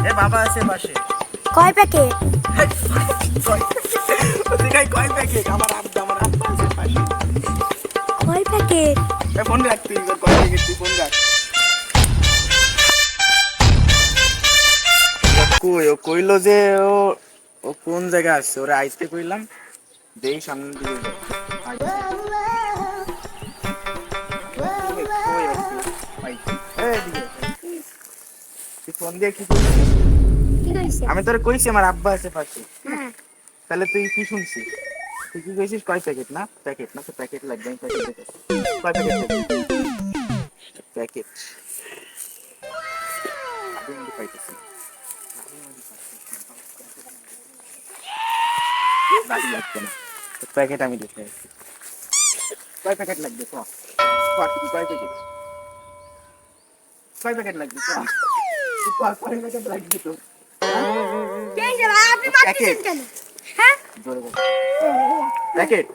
এ বাবা আছে পাশে। কয় প্যাকেট? কয় প্যাকেট? আমার আব্বা আছে পাশে। কয় প্যাকেট? ফোন রাখ তুই, কয় প্যাকেট তুই ফোন রাখ। কই ও কইলো যে ও কোন জায়গায় আসছে, ওরা আইসতে কইলাম দেই সামনে দিকে যাই। তুই ফোন দিয়ে কি করছিস? কি কইছে? আমি তোরে কইছি আমার আব্বা আছে পাশে। হ্যাঁ। তাহলে তুই কি শুনছিস? তুই কি কইছিস কয় প্যাকেট? না প্যাকেট না, তো প্যাকেট লাগবে। আমি প্যাকেট দেখে কয় প্যাকেট লাগবে? প্যাকেট আমি পাইতেছি। বাড়ি লাগবে না, প্যাকেট আমি দেখে আসছি। কয় প্যাকেট লাগবে? কয় প্যাকেট? কয় প্যাকেট লাগবে? কয় প্যাকেট লাগবে তো? আপনি মারতেছেন কেন? হ্যাঁ? প্যাকেট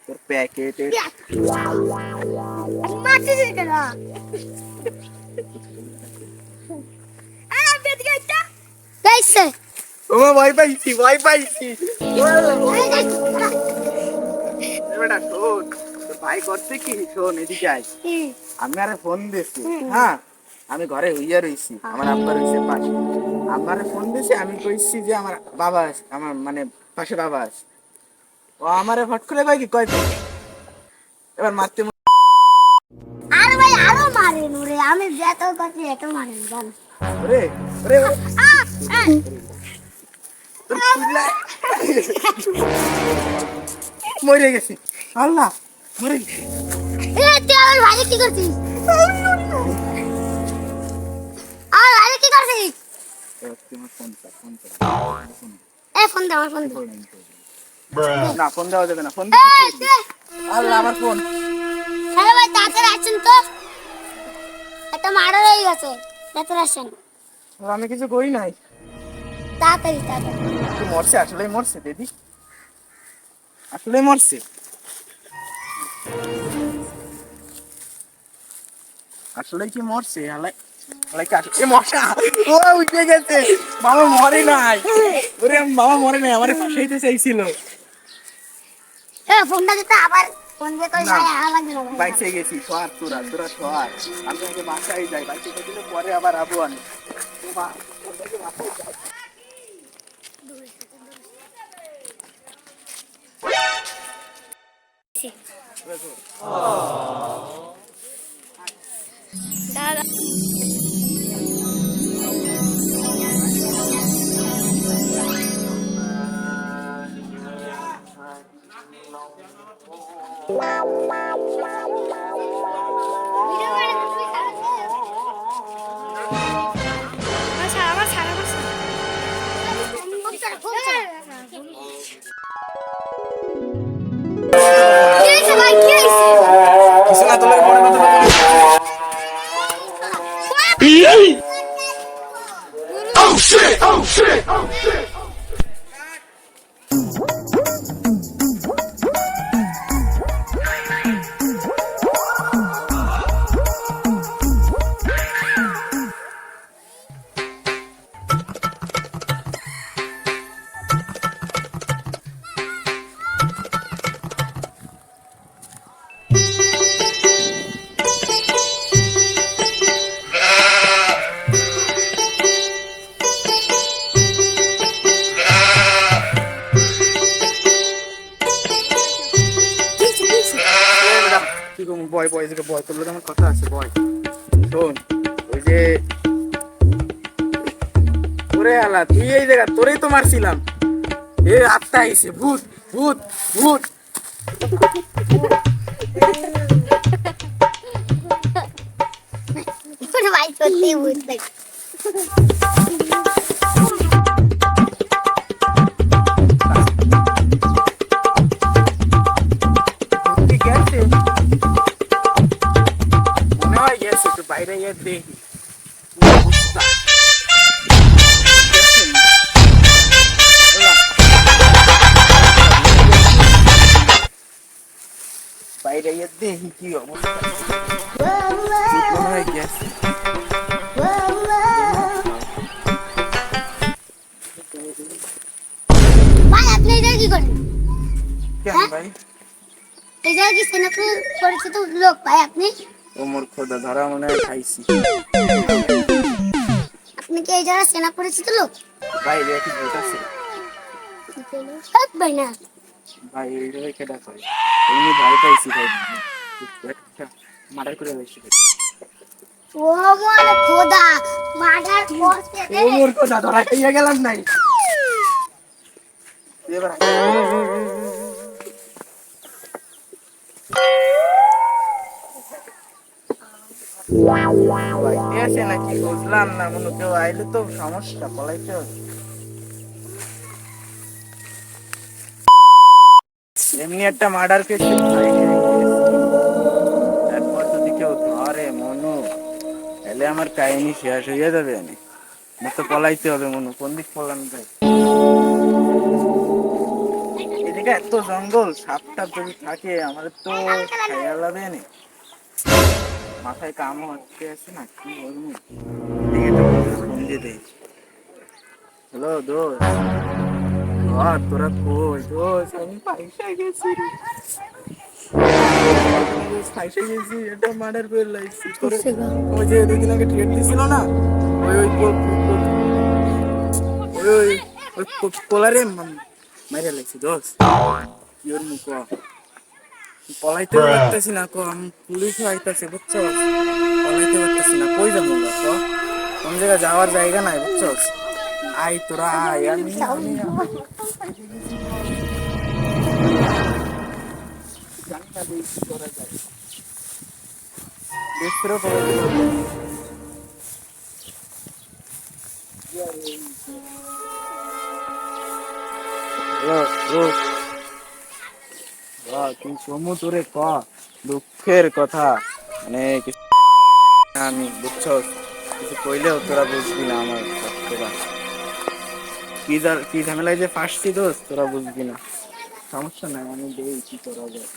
তোর প্যাকেটের আপনি মারতেছেন কেন? আপনি এদিকে আইতা। গাইছে। ও ভয় পাইছি। বেটা শোন, তোর ভাই করছে কি, শোন এদিকে আয়। আমি আরে ফোন দিয়েছি, হ্যাঁ আমি ঘরে হইয়া রইছি, আমার আব্বা রইছে পাশে। আমারে ফোন দিয়েছে, আমি কইছি যে আমার বাবা আছে, আমার মানে পাশে বাবা আছে। ও আমারে ফট করে কয় কি কয় প্যাকেট? এবার মারতে আরে ভাই আরো মারেন ওরে, আমি যত করছি এত মারেন জান। ওরে ওরে ওরে, তোর চিল্লায় মরে গেছি। আল্লাহ মরে গেছি। এ তুই আমার ভাইকে কি করছিস? আমার ভাইকে কি করছিস? এ ফোন দে, আমার ফোন দে। না ফোন দেওয়া যাবে না, ফোন এই, দে। আল্লাহ আমার ফোন। হ্যালো ভাই, তাড়াতাড়ি আসেন তো, একটা মার্ডার হয়ে গেছে, তাড়াতাড়ি আসেন। আমি কিছু করি নাই। তাড়াতাড়ি। তুই মরছে, আসলেই মরছে দিদি, আসলেই মরছে, আসলেই কি মরছে? আলাই আলাই কি আসলে মশা? ও উঠে গেছে, বাবা মরে নাই। ওরে বাবা মরে নাই, আমারে ফাঁসাইতে চাইছিল। এ ফোনটা দিতে আবার ফোন দিয়ে কই না, ভাই লাগবে না ভাই। বাইসে গেছি, সর তোরা সর। আমি আগে বাসায় যাই, বাইসে গেলে পরে আবার আবু আমি। ও মা, ওটাকে বাসায় যাই। দাদা কিছু না, তোর বড় কথা বল। Oh shit! Oh shit! Oh shit! কি করবো? বয় বয় এদিকে বয়, তোর লোক আমার কথা আছে, বয়। শোন, ওই যে ওরে আলা, তুই এই জায়গা, তোরেই তো মারছিলাম। এ আত্মা আইছে, ভূত ভূত ভূত। ভাই সত্যি বুঝতে ভূতকে গেছে, মনে হয় গেছে, একটু বাইরে গিয়ে দেখি কি অবস্থা। গেছে না। ওলা, বাইরে গিয়ে দেখি কি অবস্থা। ভূত মনে হয় গেছে। ভাই আপনি এটা কি করেন? কেন হ্যাঁ? ভাই? এটা কি সেনাপুর পরিচিত লোক ভাই আপনি? ও মোর খোদা ধরা মনে হয় খাইছি। আপনি কি এই জায়গায় সেনা পরিচিত লোক? ভাই এটা কি ভূত আছে? সব ভাই না। ভাই এই জায়গায় কেডা করে? এমনি ভয় পাইছি ভাই। মার্ডার করে লাইছি ভাই। ও মোর খোদা মার্ডার করতে দে। ও মোর খোদা ধরা খাইয়া গেলাম নাই। এবার বাইরে আছে নাকি বুঝলাম না, মনে কেউ আইলে তো সমস্যা, পলাইতে হবে। এমনি একটা মার্ডার কেস একবার যদি কেউ ধরে মনু, তাহলে আমার কাহিনী শেষ হয়ে যাবে। আমি তো পলাইতে হবে মনু, কোন দিক পলানো যায়? এদিকে এত জঙ্গল, সাপ টাপ যদি থাকে আমার তো খেয়াল হবে না। মাথায় কামও হচ্ছে আছে না, কি বলবো। এদিকে তো ফোন দিয়ে দেই। হ্যালো দোস্ত, তোরা কই দোস্ত? আমি পয়সা গেছি রে। ফাইসে গেছি, এটা মার্ডার করে লাইছি। ওই যে 2 দিন আগে ট্রেড দিছিল না, ওই ওই ওই ওই ওই পোলারে মাইরে লাইছি দোস্ত। কি ওর মুখ পলাইতে পারতেছি না, কো আমি পুলিশ আইতাছে বুঝছো, পলাইতে পারতেছি না, কই যাবো না ক? কোন জায়গায় যাওয়ার জায়গা নাই বুঝছো। আই তোরা আয়, আমি জানি না দেখি করা যায়। দেশরও করে দিল। তুই সমু তোরে ক দুঃখের কথা, মানে আমি বুঝছো, কিছু কইলেও তোরা বুঝবি না আমার কষ্টটা। কি ঝামেলায় যে ফাঁসছি দোস্ত, তোরা বুঝবি না। সমস্যা নাই, আমি দেই কি করা যায়।